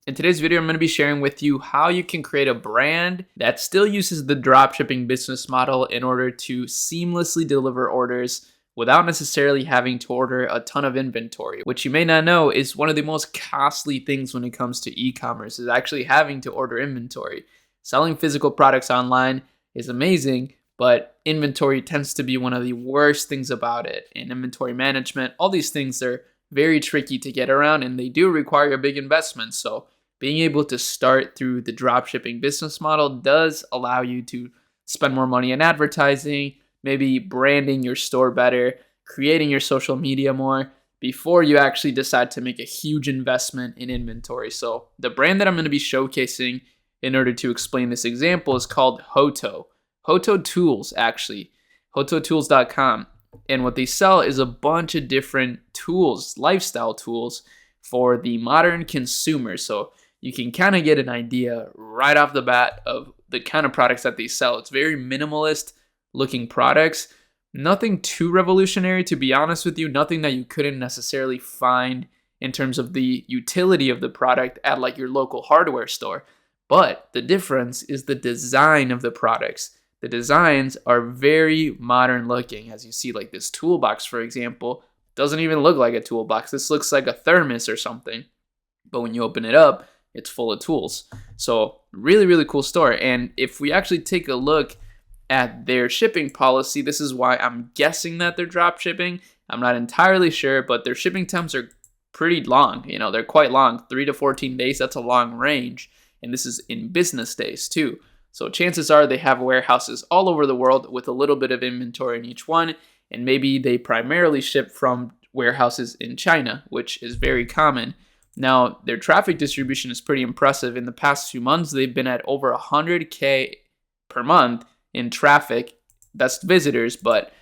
In today's video, I'm going to be sharing with you how you can create a brand that still uses the dropshipping business model in order to seamlessly deliver orders without necessarily having to order a ton of inventory, which you may not know is one of the most costly things when it comes to e-commerce, is actually having to order inventory. Selling physical products online is amazing, but inventory tends to be one of the worst things about it. And inventory management, all these things are very tricky to get around, and they do require a big investment. So being able to start through the dropshipping business model does allow you to spend more money on advertising, maybe branding your store better, creating your social media more before you actually decide to make a huge investment in inventory. So the brand that I'm going to be showcasing in order to explain this example is called Hoto. Hoto Tools, actually. Hototools.com. And what they sell is a bunch of different tools, lifestyle tools for the modern consumer. So you can kind of get an idea right off the bat of the kind of products that they sell. It's very minimalist looking products. Nothing too revolutionary, to be honest with you. Nothing that you couldn't necessarily find in terms of the utility of the product at like your local hardware store. But the difference is the design of the products. The designs are very modern looking. As you see, like this toolbox, for example, doesn't even look like a toolbox. This looks like a thermos or something. But when you open it up, it's full of tools. So really, really cool store. And if we actually take a look at their shipping policy, this is why I'm guessing that they're drop shipping. I'm not entirely sure, but their shipping times are pretty long. You know, they're quite long, 3 to 14 days. That's a long range. And this is in business days too. So chances are they have warehouses all over the world with a little bit of inventory in each one. And maybe they primarily ship from warehouses in China, which is very common. Now, their traffic distribution is pretty impressive. In the past few months, they've been at over 100K per month in traffic. That's visitors, but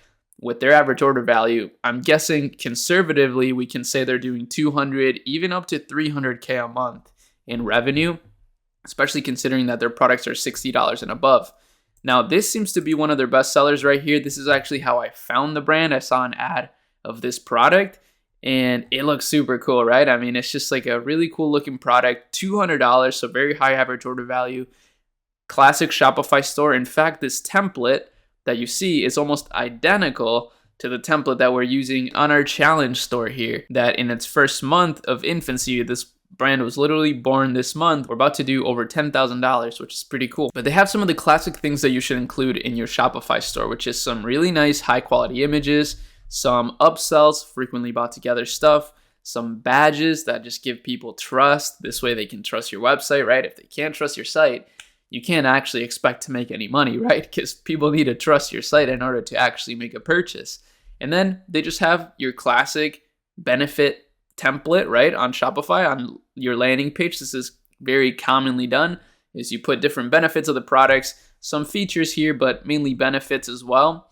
with their average order value, I'm guessing conservatively, we can say they're doing 200, even up to 300K a month in revenue, especially considering that their products are $60 and above. Now, this seems to be one of their best sellers right here. This is actually how I found the brand. I saw an ad of this product, and it looks super cool, right? I mean, it's just like a really cool looking product, $200, so very high average order value. Classic Shopify store. In fact, this template that you see is almost identical to the template that we're using on our challenge store here, that in its first month of infancy, this brand was literally born this month. We're about to do over $10,000, which is pretty cool. But they have some of the classic things that you should include in your Shopify store, which is some really nice high quality images, some upsells, frequently bought together stuff, some badges that just give people trust. This way they can trust your website, right? If they can't trust your site, you can't actually expect to make any money, right? Because people need to trust your site in order to actually make a purchase. And then they just have your classic benefit template, right? On Shopify, on your landing page. This is very commonly done, is you put different benefits of the products, some features here, but mainly benefits as well.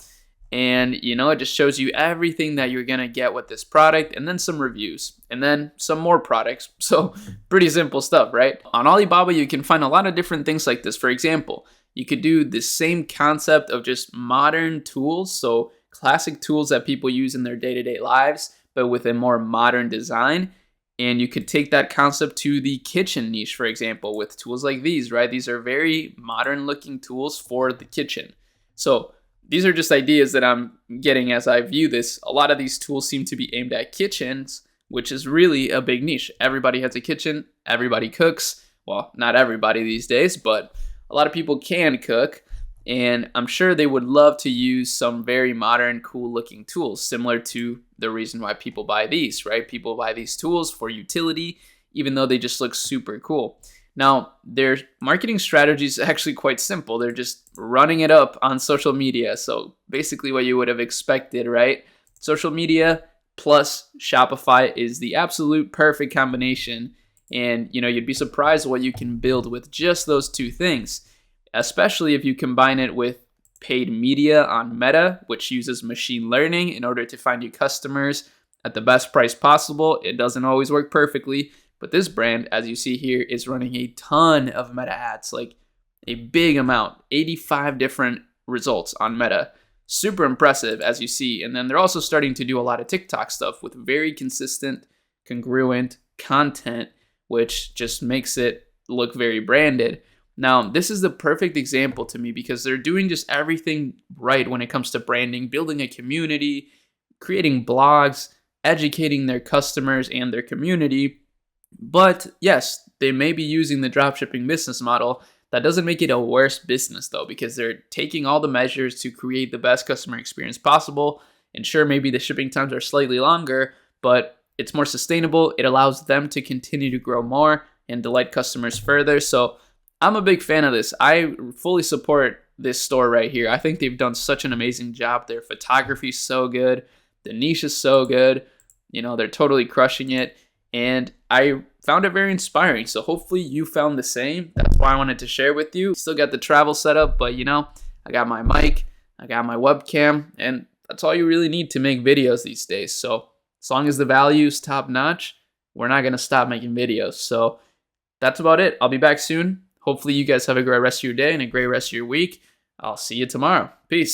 And, you know, it just shows you everything that you're going to get with this product, and then some reviews, and then some more products. So pretty simple stuff, right? On Alibaba, you can find a lot of different things like this. For example, you could do the same concept of just modern tools. So classic tools that people use in their day-to-day lives, but with a more modern design. And you could take that concept to the kitchen niche, for example, with tools like these, right? These are very modern looking tools for the kitchen. So these are just ideas that I'm getting as I view this. A lot of these tools seem to be aimed at kitchens, which is really a big niche. Everybody has a kitchen. Everybody cooks. Well, not everybody these days, but a lot of people can cook. And I'm sure they would love to use some very modern, cool looking tools, similar to the reason why people buy these, right? People buy these tools for utility, even though they just look super cool. Now, their marketing strategy is actually quite simple. They're just running it up on social media. So basically what you would have expected, right? Social media plus Shopify is the absolute perfect combination. And, you know, you'd be surprised what you can build with just those two things, especially if you combine it with paid media on Meta, which uses machine learning in order to find you customers at the best price possible. It doesn't always work perfectly. But this brand, as you see here, is running a ton of Meta ads, like a big amount, 85 different results on Meta. Super impressive, as you see. And then they're also starting to do a lot of TikTok stuff with very consistent, congruent content which just makes it look very branded. Now, this is the perfect example to me because they're doing just everything right when it comes to branding, building a community, creating blogs, educating their customers and their community. But yes, they may be using the dropshipping business model. That doesn't make it a worse business though, because they're taking all the measures to create the best customer experience possible. And sure, maybe the shipping times are slightly longer, but it's more sustainable. It allows them to continue to grow more and delight customers further. So I'm a big fan of this. I fully support this store right here. I think they've done such an amazing job. Their photography is so good. The niche is so good. They're totally crushing it. And I found it very inspiring. So hopefully you found the same. That's why I wanted to share with you. Still got the travel setup, but I got my mic, I got my webcam, and that's all you really need to make videos these days. So as long as the value is top notch, we're not going to stop making videos. So that's about it. I'll be back soon. Hopefully you guys have a great rest of your day and a great rest of your week. I'll see you tomorrow. Peace.